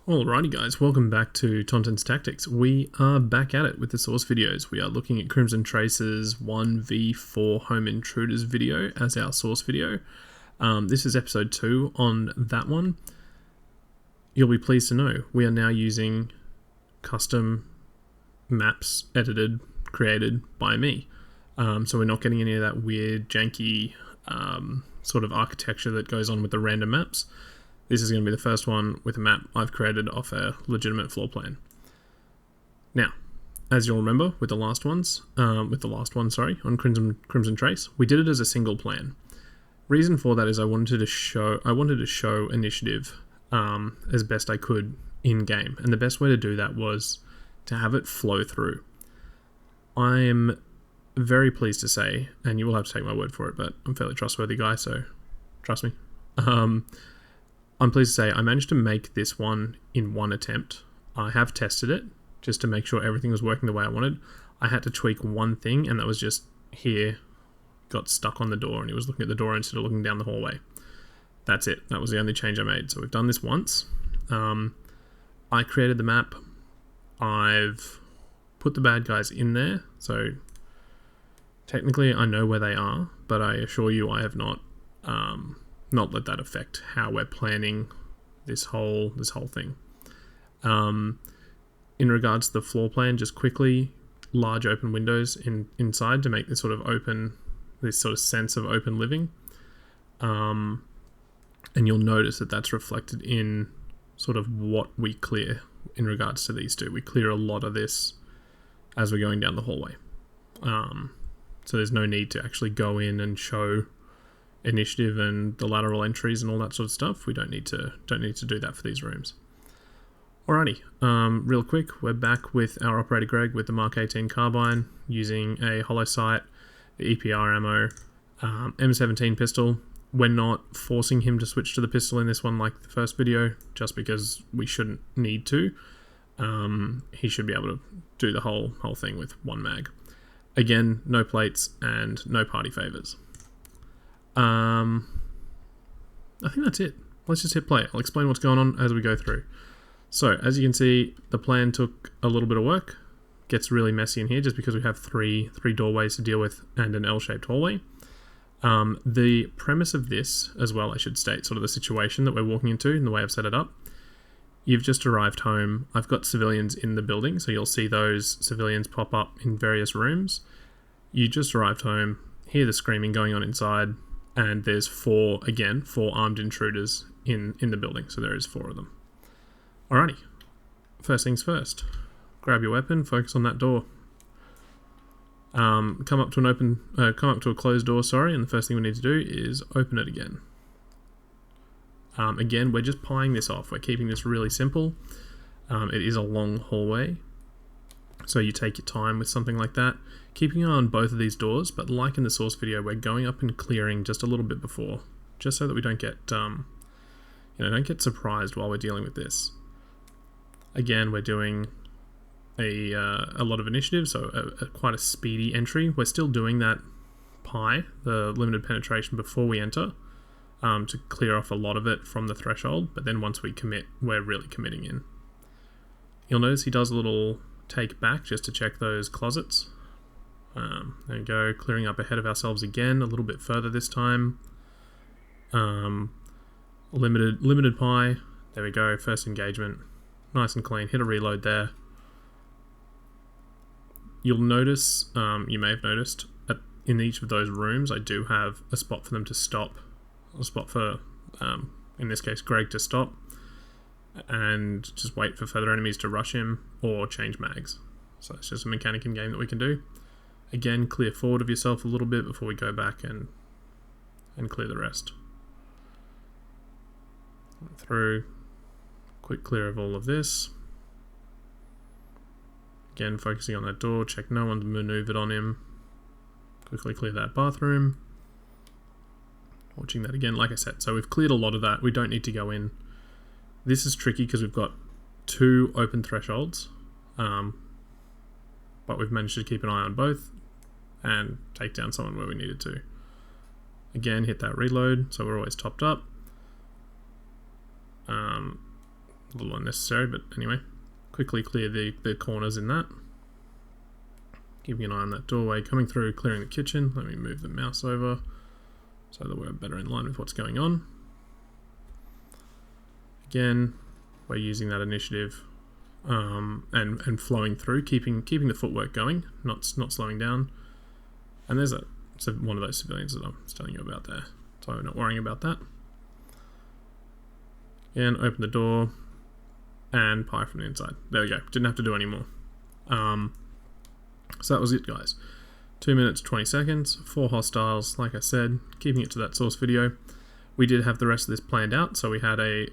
Alrighty guys, welcome back to Tonton's Tactics. We are back at it with the source videos. We are looking at Crimson Trace's 1v4 Home Intruders video as our source video. This is episode 2 on that one. You'll be pleased to know we are now using custom maps created by me. So we're not getting any of that weird, janky sort of architecture that goes on with the random maps. This is going to be the first one with a map I've created off a legitimate floor plan. Now, as you'll remember with the last one, on Crimson Trace, we did it as a single plan. Reason for that is I wanted to show initiative as best I could in game, and the best way to do that was to have it flow through. I am very pleased to say, and you will have to take my word for it, but I'm a fairly trustworthy guy, so trust me. I'm pleased to say I managed to make this one in one attempt. I have tested it just to make sure everything was working the way I wanted. I had to tweak one thing, and that was just here got stuck on the door and he was looking at the door instead of looking down the hallway. That's it. That was the only change I made. So we've done this once. I created the map. I've put the bad guys in there. So technically I know where they are, but I assure you I have not let that affect how we're planning this whole thing. In regards to the floor plan, just quickly, large open windows inside to make this sort of sense of open living. And you'll notice that that's reflected in sort of what we clear in regards to these two. We clear a lot of this as we're going down the hallway. So there's no need to actually go in and show initiative and the lateral entries and all that sort of stuff. We don't need to do that for these rooms. Alrighty, real quick, we're back with our operator Greg with the Mark 18 carbine using a hollow sight, the EPR ammo, M17 pistol. We're not forcing him to switch to the pistol in this one like the first video, just because we shouldn't need to. He should be able to do the whole thing with one mag. Again, no plates and no party favors. I think that's it. Let's just hit play. I'll explain what's going on as we go through. So, as you can see, the plan took a little bit of work. Gets really messy in here just because we have three doorways to deal with and an L-shaped hallway. The premise of this, as well, I should state, sort of the situation that we're walking into and the way I've set it up. You've just arrived home. I've got civilians in the building, so you'll see those civilians pop up in various rooms. You just arrived home, hear the screaming going on inside, and there's four armed intruders in the building, so there is 4 of them. Alrighty, first things first. Grab your weapon, focus on that door. Come up to a closed door, and the first thing we need to do is open it again. Again, we're just pieing this off. We're keeping this really simple. It is a long hallway, so you take your time with something like that. Keeping an eye on both of these doors, but like in the source video, we're going up and clearing just a little bit before, just so that we don't get, don't get surprised while we're dealing with this. Again, we're doing a lot of initiative, so quite a speedy entry. We're still doing that pie, the limited penetration, before we enter, to clear off a lot of it from the threshold, but then once we commit, we're really committing in. You'll notice he does a little take back just to check those closets. There we go, clearing up ahead of ourselves again, a little bit further this time. Limited pie, there we go, first engagement, nice and clean, hit a reload there. You'll notice, you may have noticed, in each of those rooms I do have a spot for them to stop, a spot for, in this case, Greg to stop, and just wait for further enemies to rush him or change mags. So it's just a mechanic in game that we can do. Again, clear forward of yourself a little bit before we go back and clear the rest. Through, quick clear of all of this. Again, focusing on that door, check no one's maneuvered on him. Quickly clear that bathroom. Watching that again, like I said, so we've cleared a lot of that. We don't need to go in. This is tricky because we've got 2 open thresholds, but we've managed to keep an eye on both and take down someone where we needed to. Again, hit that reload, so we're always topped up. A little unnecessary, but anyway. Quickly clear the corners in that. Keeping an eye on that doorway coming through, clearing the kitchen. Let me move the mouse over so that we're better in line with what's going on. Again, we're using that initiative and flowing through, keeping the footwork going, not slowing down. And there's one of those civilians that I was telling you about there. So we're not worrying about that. Again, open the door and pie from the inside. There we go. Didn't have to do any more. So that was it, guys. 2 minutes, 20 seconds, 4 hostiles, like I said, keeping it to that source video. We did have the rest of this planned out, so we had a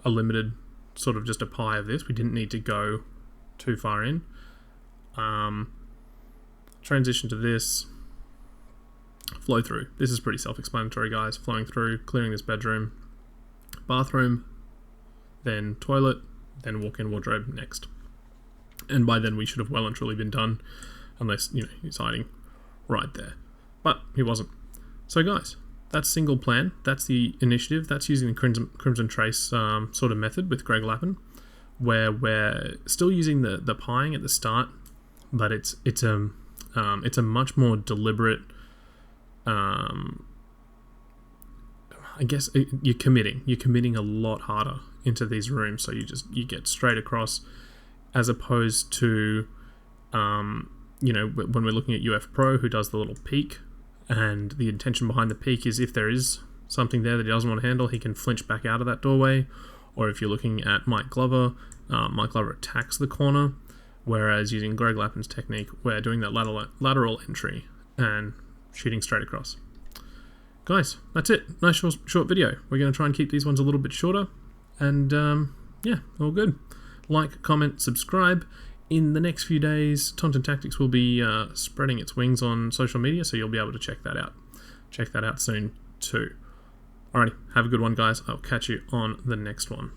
limited, sort of just a pie of this. We didn't need to go too far in. Transition to this. Flow through. This is pretty self-explanatory, guys. Flowing through, clearing this bedroom, bathroom, then toilet, then walk-in wardrobe next. And by then we should have well and truly been done, unless, you know, he's hiding right there. But he wasn't. So guys, that's single plan. That's the initiative. That's using the Crimson Trace sort of method with Greg Lappin, where we're still using the pieing at the start, but it's a much more deliberate. I guess you're committing a lot harder into these rooms, so you get straight across, as opposed to you know, when we're looking at UF Pro, who does the little peek, and the intention behind the peek is if there is something there that he doesn't want to handle, he can flinch back out of that doorway. Or if you're looking at Mike Glover attacks the corner, whereas using Greg Lappin's technique, we're doing that lateral entry and shooting straight across. Guys, that's it. Nice short video. We're going to try and keep these ones a little bit shorter. And yeah, all good. Like, comment, subscribe. In the next few days, Taunton Tactics will be spreading its wings on social media, so you'll be able to check that out. Check that out soon too. Alrighty, have a good one, guys. I'll catch you on the next one.